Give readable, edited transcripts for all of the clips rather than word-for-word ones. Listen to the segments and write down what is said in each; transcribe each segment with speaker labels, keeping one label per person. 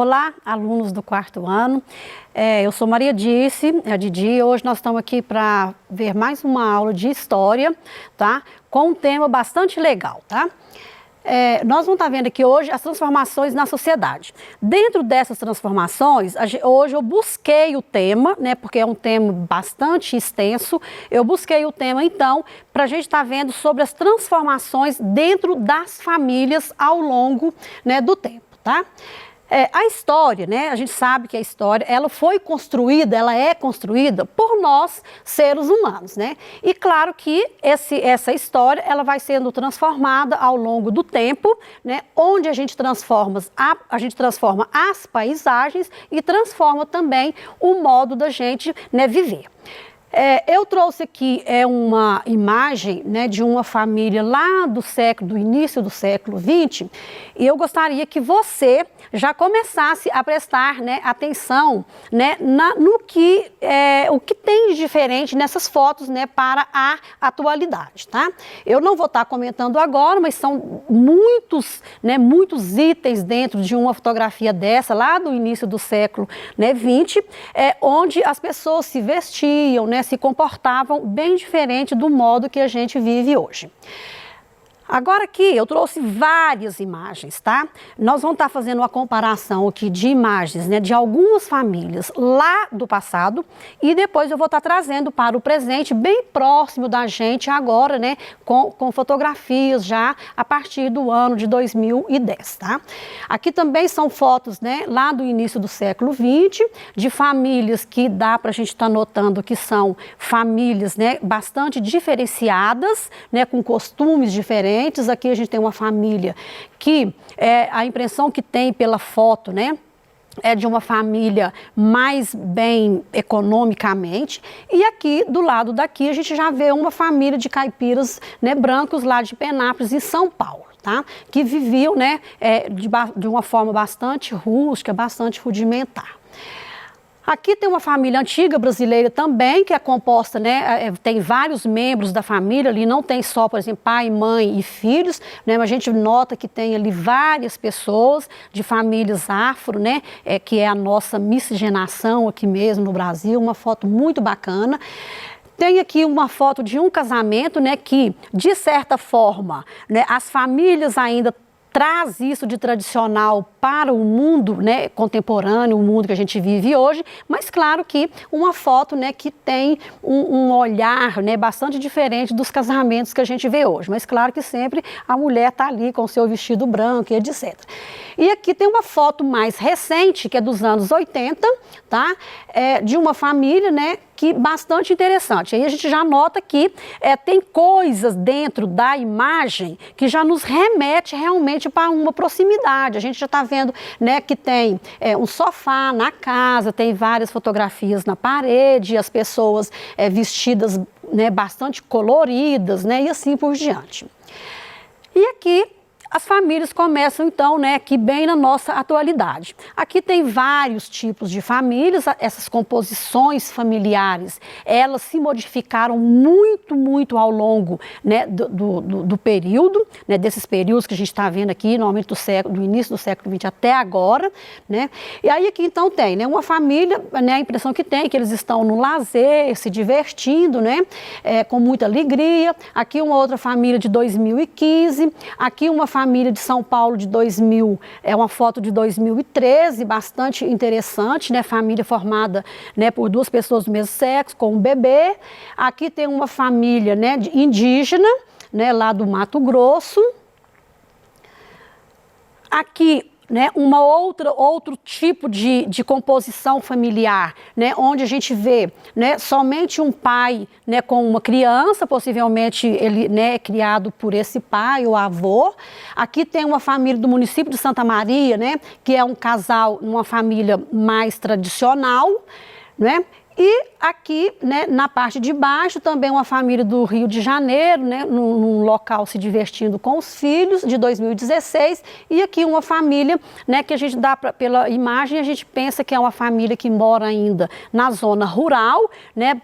Speaker 1: Olá, alunos do quarto ano. Eu sou Maria Dirce, a Didi. Hoje nós estamos aqui para ver mais uma aula de história, tá? Com um tema bastante legal, tá? Nós vamos estar vendo aqui hoje as transformações na sociedade. Dentro dessas transformações, hoje eu busquei o tema, né? Porque é um tema bastante extenso. Eu busquei o tema, então, para a gente estar vendo sobre as transformações dentro das famílias ao longo, né, do tempo, tá? A história, né, a gente sabe que a história, ela é construída por nós, seres humanos, né? E claro que essa história, ela vai sendo transformada ao longo do tempo, né? Onde a gente transforma as paisagens e transforma também o modo da gente, né, viver. Eu trouxe aqui uma imagem, né, de uma família lá do início do século XX, e eu gostaria que você já começasse a prestar, né, atenção, né, o que tem de diferente nessas fotos, né, para a atualidade, tá? Eu não vou estar comentando agora, mas são muitos itens dentro de uma fotografia dessa, lá do início do século, né, XX, onde as pessoas se vestiam, né, se comportavam bem diferente do modo que a gente vive hoje. Agora aqui eu trouxe várias imagens, tá? Nós vamos estar fazendo uma comparação aqui de imagens, né, de algumas famílias lá do passado e depois eu vou estar trazendo para o presente, bem próximo da gente agora, né, com fotografias já a partir do ano de 2010, tá? Aqui também são fotos, né, lá do início do século XX, de famílias que dá para a gente estar notando que são famílias, né, bastante diferenciadas, né, com costumes diferentes. Aqui a gente tem uma família que a impressão que tem pela foto, né, é de uma família mais bem economicamente, e aqui do lado daqui a gente já vê uma família de caipiras, né, brancos lá de Penápolis, em São Paulo, tá? Que viviam, né, de uma forma bastante rústica, bastante rudimentar. Aqui tem uma família antiga brasileira também, que é composta, né, tem vários membros da família, ali não tem só, por exemplo, pai, mãe e filhos, né, mas a gente nota que tem ali várias pessoas de famílias afro, né, que é a nossa miscigenação aqui mesmo no Brasil, uma foto muito bacana. Tem aqui uma foto de um casamento, né, que, de certa forma, né, as famílias ainda traz isso de tradicional para o mundo, né, contemporâneo, o mundo que a gente vive hoje, mas claro que uma foto, né, que tem um olhar, né, bastante diferente dos casamentos que a gente vê hoje, mas claro que sempre a mulher está ali com o seu vestido branco e etc. E aqui tem uma foto mais recente, que é dos anos 80, tá? De uma família, né, que bastante interessante. Aí a gente já nota que tem coisas dentro da imagem que já nos remete realmente para uma proximidade. A gente já está vendo, né, que tem um sofá na casa, tem várias fotografias na parede, as pessoas vestidas, né, bastante coloridas, né, e assim por diante. E aqui as famílias começam, então, né, aqui bem na nossa atualidade. Aqui tem vários tipos de famílias, essas composições familiares, elas se modificaram muito, muito ao longo, né, do período, né, desses períodos que a gente está vendo aqui, normalmente do início do século XX até agora, né. E aí aqui, então, tem, né, uma família, né, a impressão que tem é que eles estão no lazer, se divertindo, né, com muita alegria. Aqui uma outra família de 2015, aqui uma família de São Paulo de 2000, é uma foto de 2013, bastante interessante, né? Família formada, né, por duas pessoas do mesmo sexo, com um bebê. Aqui tem uma família, né, indígena, né, lá do Mato Grosso. Aqui, né, outro tipo de composição familiar, né, onde a gente vê, né, somente um pai, né, com uma criança, possivelmente ele, né, é criado por esse pai ou avô. Aqui tem uma família do município de Santa Maria, né, que é um casal, uma família mais tradicional, né? E aqui, né, na parte de baixo, também uma família do Rio de Janeiro, né, num local se divertindo com os filhos, de 2016. E aqui uma família, né, que a gente dá pela imagem, a gente pensa que é uma família que mora ainda na zona rural, né,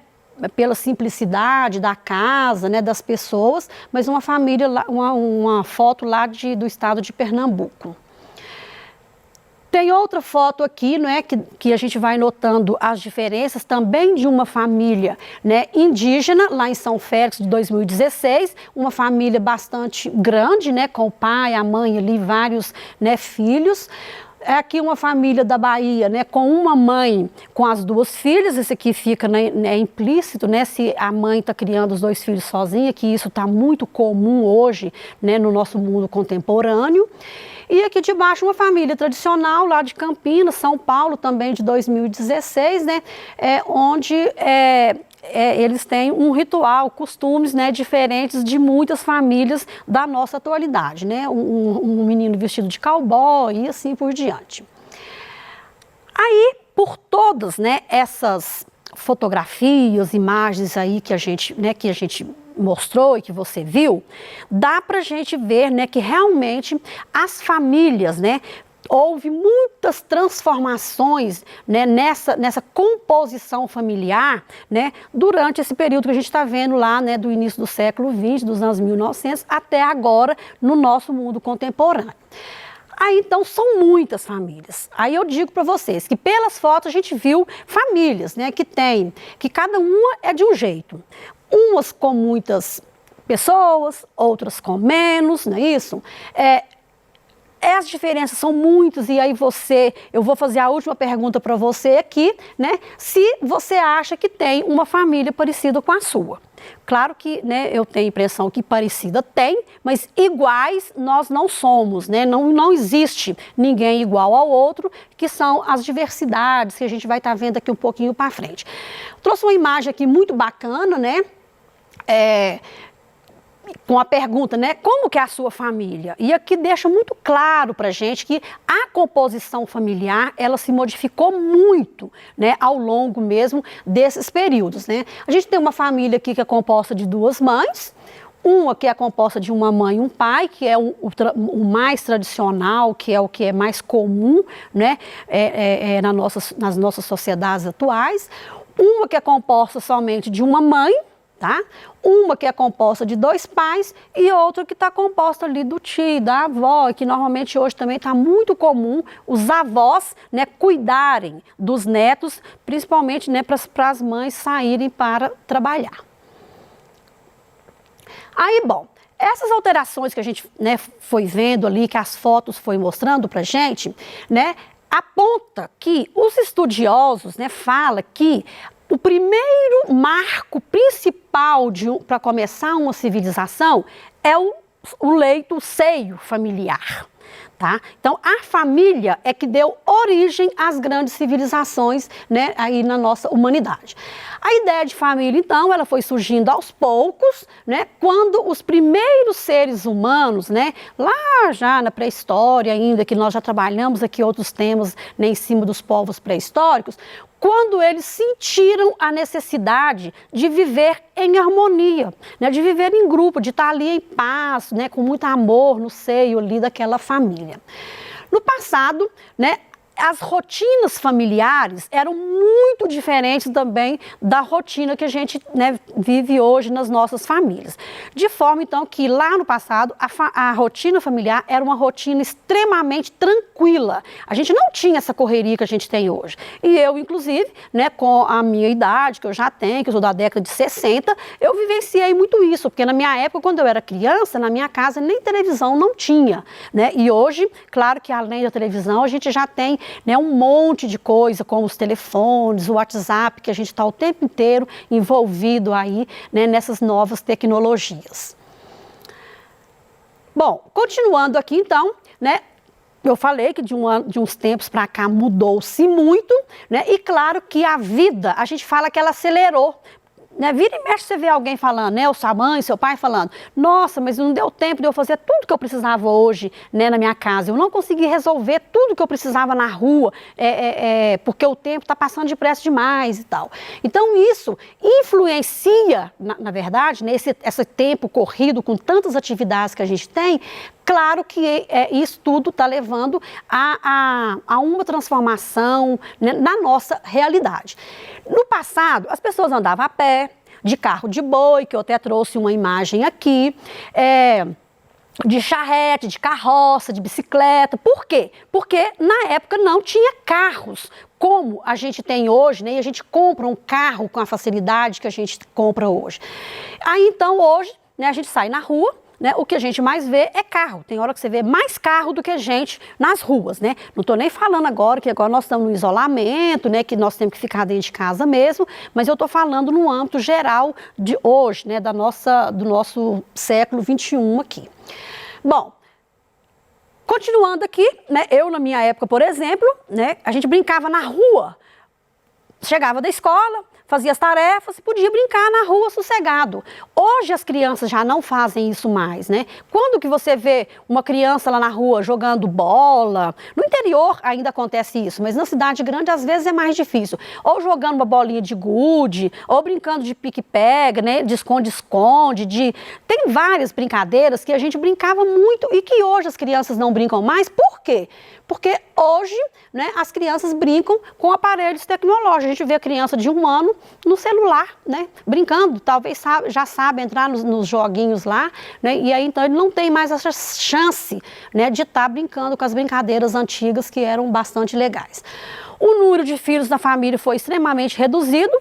Speaker 1: pela simplicidade da casa, né, das pessoas, mas uma família, uma foto lá do estado de Pernambuco. Tem outra foto aqui, não é, que a gente vai notando as diferenças também de uma família, né, indígena, lá em São Félix, de 2016, uma família bastante grande, né, com o pai, a mãe ali, vários, né, filhos. É aqui uma família da Bahia, né, com uma mãe com as duas filhas. Esse aqui fica, né, implícito, né, se a mãe está criando os dois filhos sozinha, que isso está muito comum hoje, né, no nosso mundo contemporâneo. E aqui de baixo uma família tradicional lá de Campinas, São Paulo, também de 2016, né, onde eles têm um ritual, costumes, né, diferentes de muitas famílias da nossa atualidade, né, um menino vestido de cowboy e assim por diante. Aí, por todas, né, essas fotografias, imagens aí que a gente mostrou e que você viu, dá pra gente ver, né, que realmente as famílias, né, houve muitas transformações, né, nessa composição familiar, né, durante esse período que a gente está vendo lá, né, do início do século XX, dos anos 1900, até agora no nosso mundo contemporâneo. Aí, então, são muitas famílias. Aí eu digo para vocês que pelas fotos a gente viu famílias, né, que cada uma é de um jeito. Umas com muitas pessoas, outras com menos, não é isso? As diferenças são muitas e aí eu vou fazer a última pergunta para você aqui, né? Se você acha que tem uma família parecida com a sua. Claro que, né, eu tenho a impressão que parecida tem, mas iguais nós não somos, né? Não existe ninguém igual ao outro, que são as diversidades que a gente vai estar vendo aqui um pouquinho para frente. Trouxe uma imagem aqui muito bacana, né? Com a pergunta, né, como que é a sua família? E aqui deixa muito claro para a gente que a composição familiar, ela se modificou muito, né, ao longo mesmo desses períodos, né? A gente tem uma família aqui que é composta de duas mães, uma que é composta de uma mãe e um pai, que é o mais tradicional, que é o que é mais comum, né, nas nossas sociedades atuais. Uma que é composta somente de uma mãe, tá? Uma que é composta de dois pais e outra que está composta ali do tio, da avó, que normalmente hoje também está muito comum os avós, né, cuidarem dos netos, principalmente, né, para as mães saírem para trabalhar. Aí, bom, essas alterações que a gente, né, foi vendo ali, que as fotos foi mostrando para a gente, né, aponta que os estudiosos, né, falam que o primeiro marco principal para começar uma civilização é o seio familiar. Tá? Então, a família é que deu origem às grandes civilizações, né, aí na nossa humanidade. A ideia de família, então, ela foi surgindo aos poucos, né, quando os primeiros seres humanos, né, lá já na pré-história ainda, que nós já trabalhamos aqui outros temas, né, em cima dos povos pré-históricos, quando eles sentiram a necessidade de viver em harmonia, né, de viver em grupo, de estar ali em paz, né, com muito amor no seio ali daquela família. No passado, né, as rotinas familiares eram muito diferentes também da rotina que a gente, né, vive hoje nas nossas famílias. De forma, então, que lá no passado a rotina familiar era uma rotina extremamente tranquila. A gente não tinha essa correria que a gente tem hoje. E eu, inclusive, né, com a minha idade, que eu já tenho, que eu sou da década de 60, eu vivenciei muito isso, porque na minha época, quando eu era criança, na minha casa nem televisão não tinha, né? E hoje, claro que além da televisão, a gente já tem, né, um monte de coisa, como os telefones, o WhatsApp, que a gente está o tempo inteiro envolvido aí, né, nessas novas tecnologias. Bom, continuando aqui então, né, eu falei que de uns tempos para cá mudou-se muito, né, e claro que a vida, a gente fala que ela acelerou. Né, vira e mexe, você vê alguém falando, né, ou sua mãe, seu pai falando, nossa, mas não deu tempo de eu fazer tudo que eu precisava hoje, né, na minha casa, eu não consegui resolver tudo que eu precisava na rua, porque o tempo está passando depressa demais e tal. Então isso influencia, na verdade, nesse tempo corrido com tantas atividades que a gente tem. Claro que isso tudo está levando a uma transformação, né, na nossa realidade. No passado, as pessoas andavam a pé, de carro de boi, que eu até trouxe uma imagem aqui. de charrete, de carroça, de bicicleta. Por quê? Porque na época não tinha carros como a gente tem hoje, né? E a gente compra um carro com a facilidade que a gente compra hoje. Aí então hoje, né, a gente sai na rua, né, o que a gente mais vê é carro. Tem hora que você vê mais carro do que gente nas ruas, né? Não estou nem falando agora que agora nós estamos no isolamento, né, que nós temos que ficar dentro de casa mesmo, mas eu estou falando no âmbito geral de hoje, né, do nosso século XXI aqui. Bom, continuando aqui, né, eu na minha época, por exemplo, né, a gente brincava na rua. Chegava da escola, fazia as tarefas e podia brincar na rua sossegado. Hoje as crianças já não fazem isso mais, né? Quando que você vê uma criança lá na rua jogando bola? No interior ainda acontece isso, mas na cidade grande às vezes é mais difícil. Ou jogando uma bolinha de gude, ou brincando de pique-pega, né? De esconde-esconde, Tem várias brincadeiras que a gente brincava muito e que hoje as crianças não brincam mais. Por quê? Porque hoje, né, as crianças brincam com aparelhos tecnológicos. A gente vê a criança de 1 ano no celular, né, brincando, talvez já sabe entrar nos joguinhos lá, né, e aí então ele não tem mais essa chance, né, de estar brincando com as brincadeiras antigas que eram bastante legais. O número de filhos na família foi extremamente reduzido.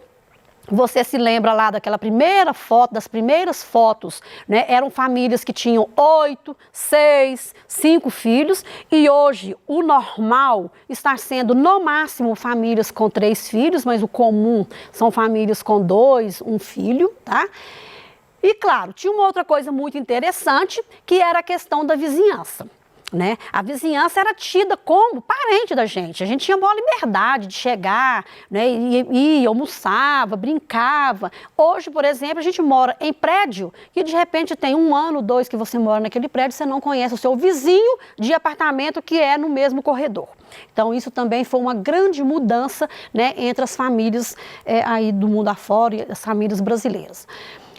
Speaker 1: Você se lembra lá daquela primeira foto, das primeiras fotos, né? Eram famílias que tinham 8, 6, 5 filhos e hoje o normal está sendo no máximo famílias com 3 filhos, mas o comum são famílias com 2, 1 filho, tá? E claro, tinha uma outra coisa muito interessante que era a questão da vizinhança. Né? A vizinhança era tida como parente da gente. A gente tinha maior liberdade de chegar, né? Ia, almoçava, brincava. Hoje, por exemplo, a gente mora em prédio e de repente tem 1 ano, 2 que você mora naquele prédio, você não conhece o seu vizinho de apartamento que é no mesmo corredor. Então isso também foi uma grande mudança, né, entre as famílias aí do mundo afora e as famílias brasileiras.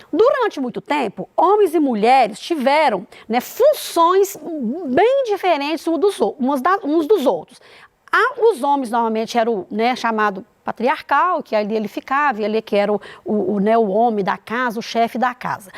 Speaker 1: Durante muito tempo, homens e mulheres tiveram, né, funções bem diferentes uns dos outros. Os homens normalmente eram, né, chamado patriarcal, que ali ele ficava, e ali que era o homem da casa, o chefe da casa.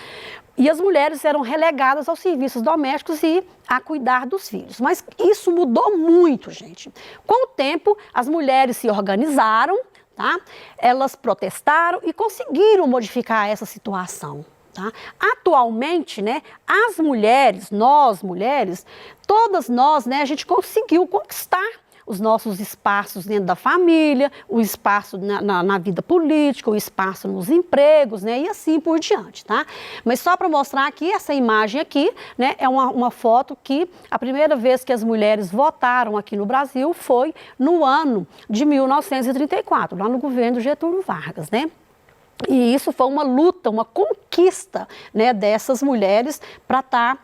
Speaker 1: E as mulheres eram relegadas aos serviços domésticos e a cuidar dos filhos. Mas isso mudou muito, gente. Com o tempo, as mulheres se organizaram, tá? Elas protestaram e conseguiram modificar essa situação. Tá? Atualmente, né, as mulheres, nós mulheres, todas nós, né, a gente conseguiu conquistar os nossos espaços dentro da família, o espaço na vida política, o espaço nos empregos, né, e assim por diante, tá? Mas só para mostrar aqui, essa imagem aqui, né, é uma foto que a primeira vez que as mulheres votaram aqui no Brasil foi no ano de 1934, lá no governo Getúlio Vargas, né? E isso foi uma luta, uma conquista, né, dessas mulheres para estar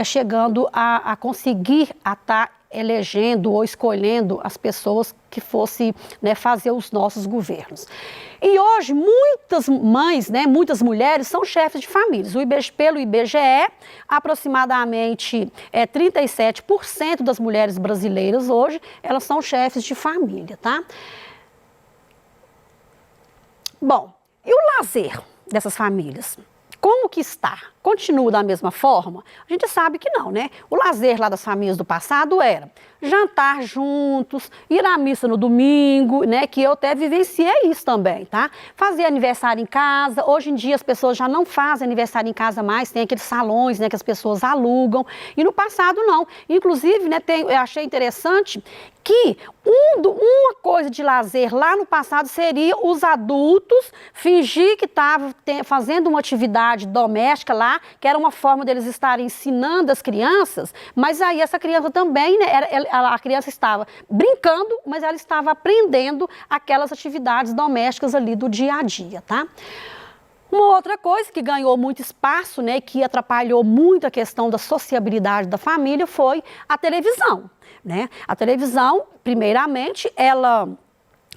Speaker 1: chegando a conseguir estar elegendo ou escolhendo as pessoas que fossem, né, fazer os nossos governos. E hoje muitas mães, né, muitas mulheres são chefes de famílias. Pelo IBGE, aproximadamente 37% das mulheres brasileiras hoje, elas são chefes de família, tá? Bom, e o lazer dessas famílias? Como que está? Continua da mesma forma? A gente sabe que não, né? O lazer lá das famílias do passado era jantar juntos, ir à missa no domingo, né? Que eu até vivenciei isso também, tá? Fazer aniversário em casa. Hoje em dia as pessoas já não fazem aniversário em casa mais, tem aqueles salões, né, que as pessoas alugam. E no passado não. Inclusive, né, eu achei interessante que uma coisa de lazer lá no passado seria os adultos fingir que estavam fazendo uma atividade doméstica lá, que era uma forma deles estarem ensinando as crianças, mas aí essa criança também, né, a criança estava brincando, mas ela estava aprendendo aquelas atividades domésticas ali do dia a dia, tá? Uma outra coisa que ganhou muito espaço, né, que atrapalhou muito a questão da sociabilidade da família foi a televisão, né? A televisão, primeiramente, ela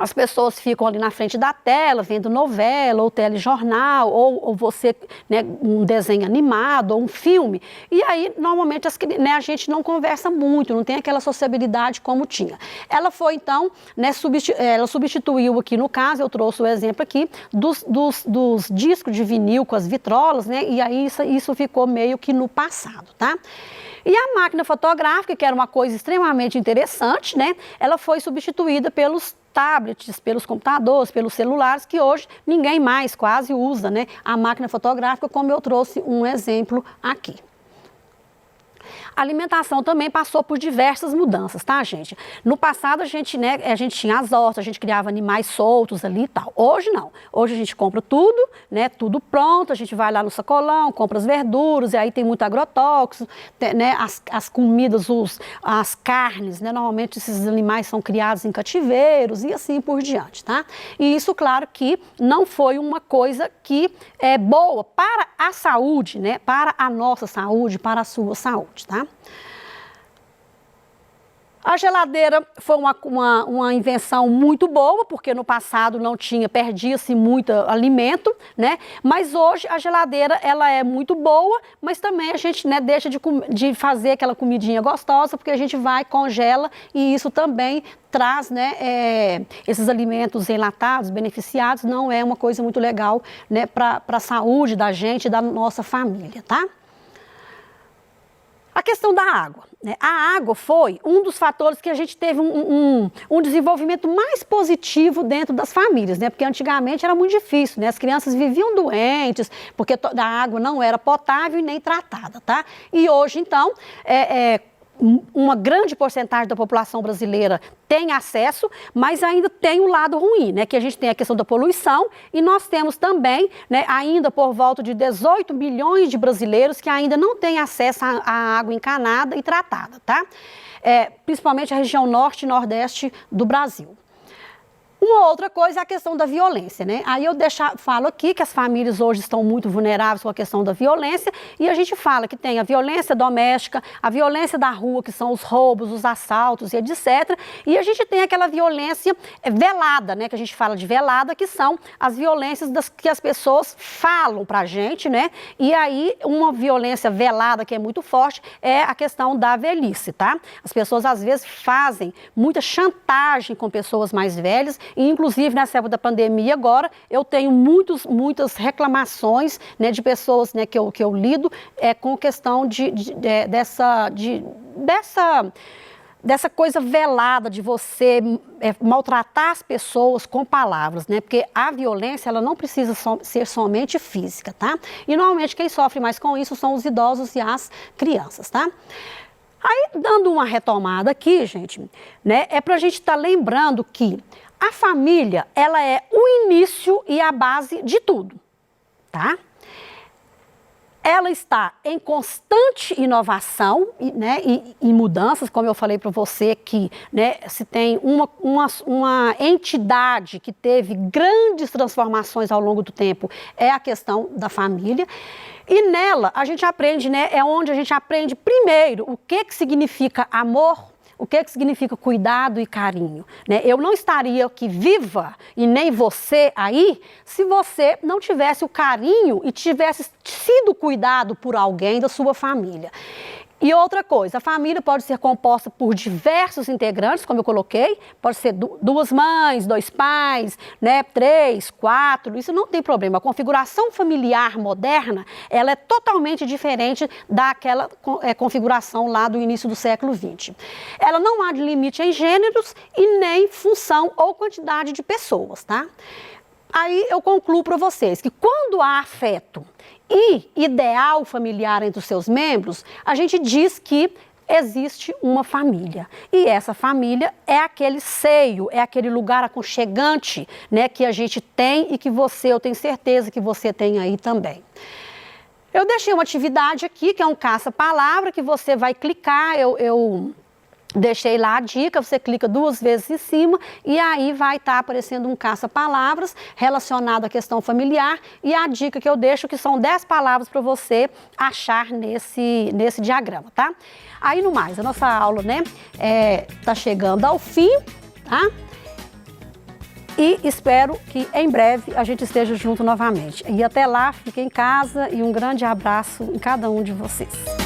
Speaker 1: as pessoas ficam ali na frente da tela, vendo novela, ou telejornal, ou você, né, um desenho animado, ou um filme. E aí, normalmente, a gente não conversa muito, não tem aquela sociabilidade como tinha. Ela foi, então, né, ela substituiu aqui, no caso, eu trouxe o exemplo aqui, dos discos de vinil com as vitrolas, né, e aí isso ficou meio que no passado, tá? E a máquina fotográfica, que era uma coisa extremamente interessante, né, ela foi substituída pelos tablets, pelos computadores, pelos celulares, que hoje ninguém mais quase usa, né, a máquina fotográfica, como eu trouxe um exemplo aqui. A alimentação também passou por diversas mudanças, tá, gente? No passado, a gente tinha as hortas, a gente criava animais soltos ali e tal. Hoje não. Hoje a gente compra tudo, né, tudo pronto, a gente vai lá no sacolão, compra as verduras, e aí tem muito agrotóxico, né, as comidas, as carnes, né, normalmente esses animais são criados em cativeiros e assim por diante, tá? E isso, claro, que não foi uma coisa que é boa para a saúde, né, para a nossa saúde, para a sua saúde, tá? A geladeira foi uma invenção muito boa, porque no passado não tinha, perdia-se muito alimento, né? Mas hoje a geladeira, ela é muito boa, mas também a gente, né, deixa de fazer aquela comidinha gostosa, porque a gente vai, congela, e isso também traz, né, esses alimentos enlatados, beneficiados, não é uma coisa muito legal, né, para a saúde da gente e da nossa família, tá? A questão da água, né? A água foi um dos fatores que a gente teve um desenvolvimento mais positivo dentro das famílias, né? Porque antigamente era muito difícil, né? As crianças viviam doentes, porque a água não era potável e nem tratada, tá? E hoje, então, uma grande porcentagem da população brasileira tem acesso, mas ainda tem o lado ruim, né? Que a gente tem a questão da poluição e nós temos também, né, ainda por volta de 18 milhões de brasileiros que ainda não têm acesso à água encanada e tratada, tá? Principalmente a região norte e nordeste do Brasil. Uma outra coisa é a questão da violência, né? Aí eu falo aqui que as famílias hoje estão muito vulneráveis com a questão da violência e a gente fala que tem a violência doméstica, a violência da rua, que são os roubos, os assaltos e etc. E a gente tem aquela violência velada, né? Que a gente fala de velada, que são as violências que as pessoas falam pra gente, né? E aí uma violência velada que é muito forte é a questão da velhice, tá? As pessoas às vezes fazem muita chantagem com pessoas mais velhas. E, inclusive, nessa época da pandemia agora, eu tenho muitas reclamações, né, de pessoas, né, que eu lido com questão dessa coisa velada de você maltratar as pessoas com palavras, né? Porque a violência, ela não precisa ser somente física, tá? E, normalmente, quem sofre mais com isso são os idosos e as crianças, tá? Aí, dando uma retomada aqui, gente, né, é pra gente estar lembrando que a família, ela é o início e a base de tudo, tá? Ela está em constante inovação, né, e mudanças, como eu falei para você que, né, se tem uma entidade que teve grandes transformações ao longo do tempo, é a questão da família. E nela a gente aprende, né, é onde a gente aprende primeiro o que significa amor, o que significa cuidado e carinho, né? Eu não estaria aqui viva e nem você aí se você não tivesse o carinho e tivesse sido cuidado por alguém da sua família. E outra coisa, a família pode ser composta por diversos integrantes, como eu coloquei, pode ser duas mães, dois pais, né, 3, 4, isso não tem problema. A configuração familiar moderna, ela é totalmente diferente daquela configuração lá do início do século XX. Ela não há de limite em gêneros e nem função ou quantidade de pessoas, tá? Aí eu concluo para vocês que quando há afeto e ideal familiar entre os seus membros, a gente diz que existe uma família. E essa família é aquele seio, é aquele lugar aconchegante, né, que a gente tem e que eu tenho certeza que você tem aí também. Eu deixei uma atividade aqui, que é um caça-palavra, que você vai clicar, eu deixei lá a dica, você clica 2 vezes em cima e aí vai estar aparecendo um caça-palavras relacionado à questão familiar e a dica que eu deixo que são 10 palavras para você achar nesse diagrama, tá? Aí no mais, a nossa aula, né, tá chegando ao fim, tá? E espero que em breve a gente esteja junto novamente. E até lá, fiquem em casa e um grande abraço em cada um de vocês.